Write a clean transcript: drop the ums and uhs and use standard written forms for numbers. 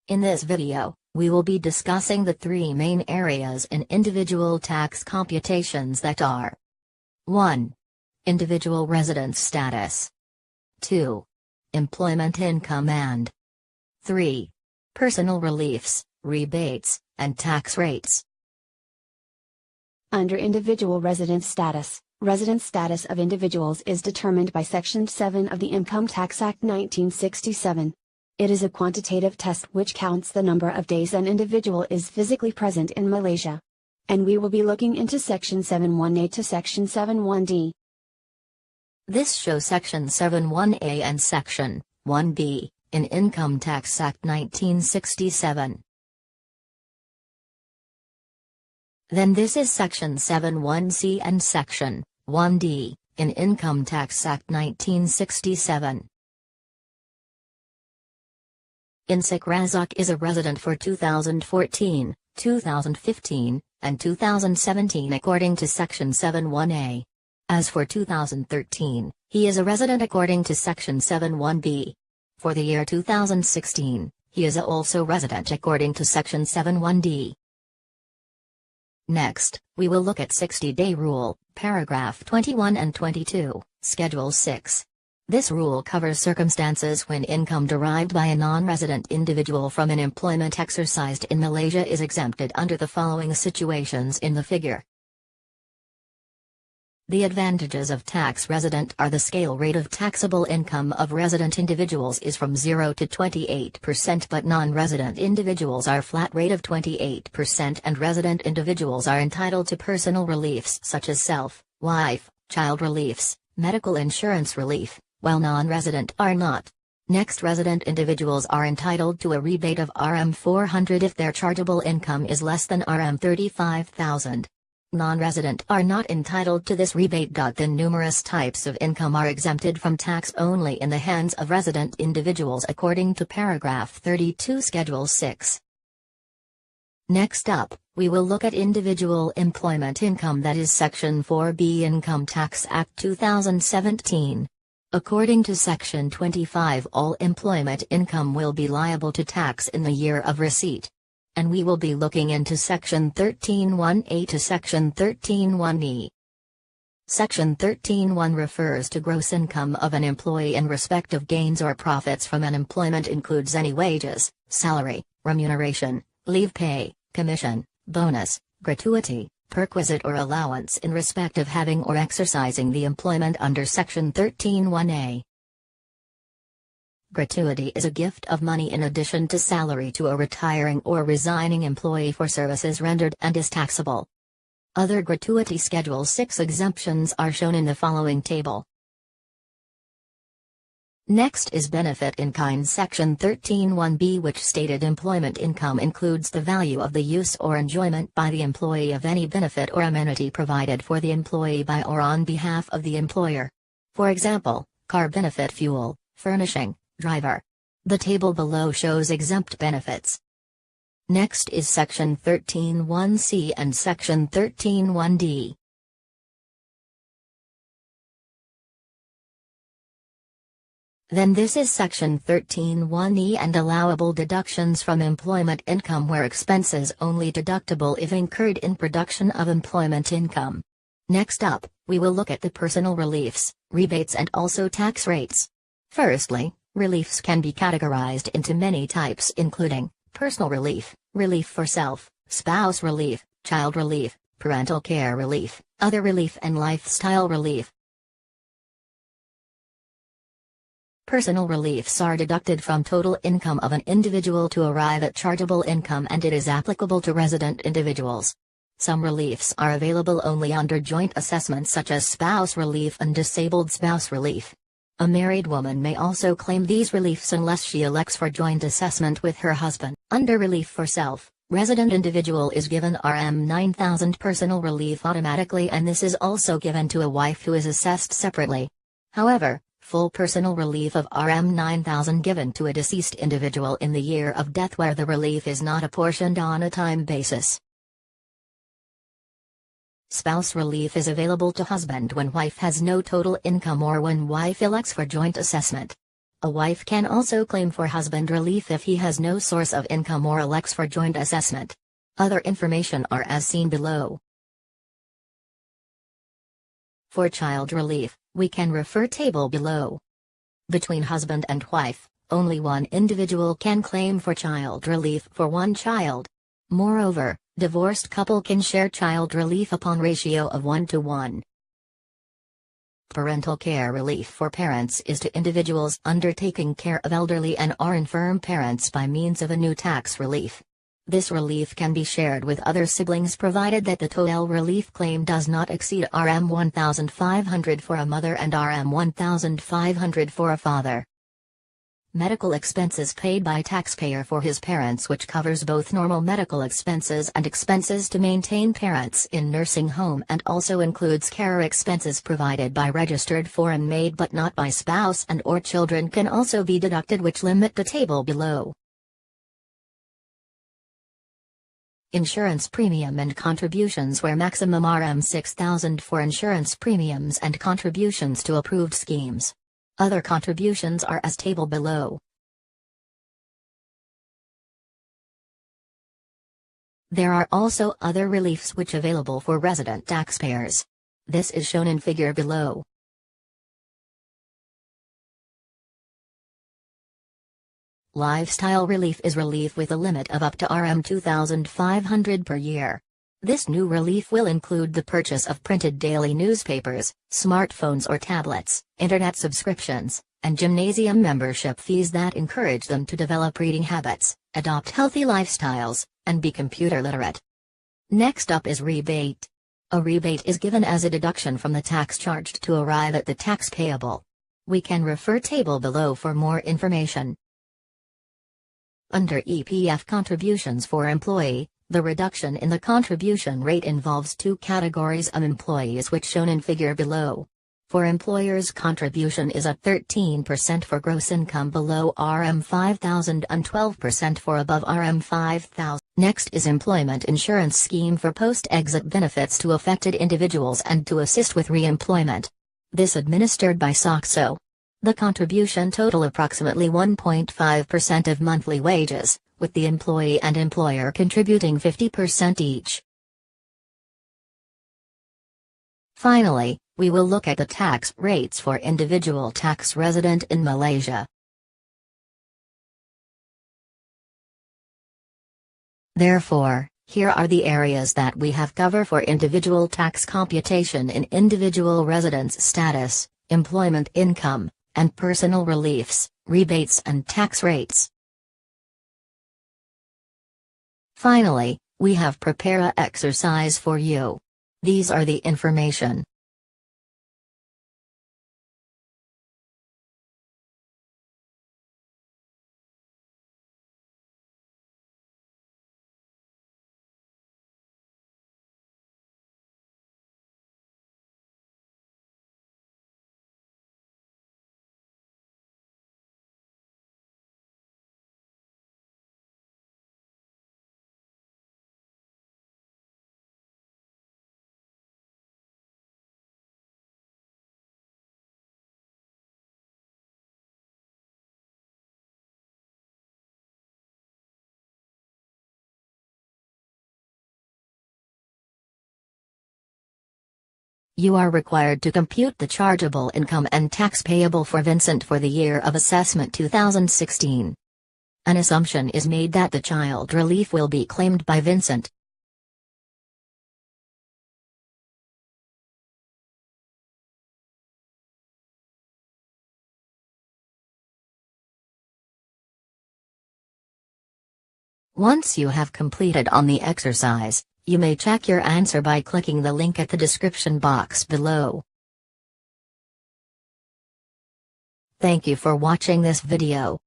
In this video, we will be discussing the three main areas in individual tax computations that are 1. Individual residence status, 2. Employment income, and 3. Personal reliefs, rebates, and tax rates. Under individual residence status of individuals is determined by Section 7 of the Income Tax Act 1967. It is a quantitative test which counts the number of days an individual is physically present in Malaysia. And we will be looking into Section 7(1)A to Section 7(1)D. This shows Section 7(1)A and Section 1B in Income Tax Act 1967. Then this is Section 7(1)C and Section 1D in Income Tax Act 1967. Insik Razak is a resident for 2014, 2015, and 2017 according to Section 7(1)A. As for 2013, he is a resident according to Section 7(1)B. For the year 2016, he is also resident according to Section 7(1)D. Next, we will look at 60-day rule, paragraph 21 and 22, Schedule 6. This rule covers circumstances when income derived by a non-resident individual from an employment exercised in Malaysia is exempted under the following situations in the figure. The advantages of tax resident are: the scale rate of taxable income of resident individuals is from 0 to 28%, but non-resident individuals are flat rate of 28%, and resident individuals are entitled to personal reliefs such as self, wife, child reliefs, medical insurance relief, while non-resident are not. Next, resident individuals are entitled to a rebate of Rm400 if their chargeable income is less than Rm35,000. Non-resident are not entitled to this rebate. Then numerous types of income are exempted from tax only in the hands of resident individuals according to paragraph 32 Schedule 6. Next up, we will look at individual employment income, that is Section 4B Income Tax Act 2017. According to Section 25, all employment income will be liable to tax in the year of receipt. And we will be looking into Section 13(1)A to Section 13(1)E. Section 13(1) refers to gross income of an employee in respect of gains or profits from an employment, includes any wages, salary, remuneration, leave pay, commission, bonus, gratuity, perquisite or allowance in respect of having or exercising the employment under Section 13(1)A. Gratuity is a gift of money in addition to salary to a retiring or resigning employee for services rendered and is taxable. Other gratuity Schedule 6 exemptions are shown in the following table. Next is benefit in kind Section 13(1)B, which stated employment income includes the value of the use or enjoyment by the employee of any benefit or amenity provided for the employee by or on behalf of the employer. For example, car benefit, fuel, furnishing, driver. The table below shows exempt benefits. Next is Section 13(1)C and Section 13(1)D. Then this is Section 13(1)E and allowable deductions from employment income, where expenses only deductible if incurred in production of employment income. Next up, we will look at the personal reliefs, rebates, and also tax rates. Firstly, reliefs can be categorized into many types, including personal relief, relief for self, spouse relief, child relief, parental care relief, other relief, and lifestyle relief. Personal reliefs are deducted from total income of an individual to arrive at chargeable income, and it is applicable to resident individuals. Some reliefs are available only under joint assessment, such as spouse relief and disabled spouse relief. A married woman may also claim these reliefs unless she elects for joint assessment with her husband. Under relief for self, resident individual is given Rm9,000 personal relief automatically, and this is also given to a wife who is assessed separately. However, full personal relief of Rm9,000 given to a deceased individual in the year of death where the relief is not apportioned on a time basis. Spouse relief is available to husband when wife has no total income or when wife elects for joint assessment. A wife can also claim for husband relief if he has no source of income or elects for joint assessment. Other information are as seen below. For child relief, we can refer table below. Between husband and wife, only one individual can claim for child relief for one child. Moreover, divorced couple can share child relief upon ratio of 1:1. Parental care relief for parents is to individuals undertaking care of elderly and or infirm parents by means of a new tax relief. This relief can be shared with other siblings provided that the total relief claim does not exceed Rm 1,500 for a mother and Rm 1,500 for a father. Medical expenses paid by taxpayer for his parents, which covers both normal medical expenses and expenses to maintain parents in nursing home, and also includes care expenses provided by registered foreign maid but not by spouse and or children, can also be deducted, which limit the table below. Insurance premium and contributions, where maximum Rm 6,000 for insurance premiums and contributions to approved schemes. Other contributions are as table below. There are also other reliefs which available for resident taxpayers. This is shown in figure below. Lifestyle relief is relief with a limit of up to Rm 2,500 per year. This new relief will include the purchase of printed daily newspapers, smartphones or tablets, internet subscriptions, and gymnasium membership fees that encourage them to develop reading habits, adopt healthy lifestyles, and be computer literate. Next up is rebate. A rebate is given as a deduction from the tax charged to arrive at the tax payable. We can refer table below for more information. Under EPF contributions for employee, the reduction in the contribution rate involves two categories of employees, which shown in figure below. For employers, contribution is at 13% for gross income below Rm 5,000 and 12% for above Rm 5,000. Next is employment insurance scheme for post-exit benefits to affected individuals and to assist with re-employment. This administered by SOCSO. The contribution total approximately 1.5% of monthly wages, with the employee and employer contributing 50% each. Finally, we will look at the tax rates for individual tax resident in Malaysia. Therefore, here are the areas that we have covered for individual tax computation in individual residence status, employment income, and personal reliefs, rebates and tax rates. Finally, we have prepared an exercise for you. These are the information. You are required to compute the chargeable income and tax payable for Vincent for the year of assessment 2016. An assumption is made that the child relief will be claimed by Vincent. Once you have completed on the exercise, you may check your answer by clicking the link at the description box below. Thank you for watching this video.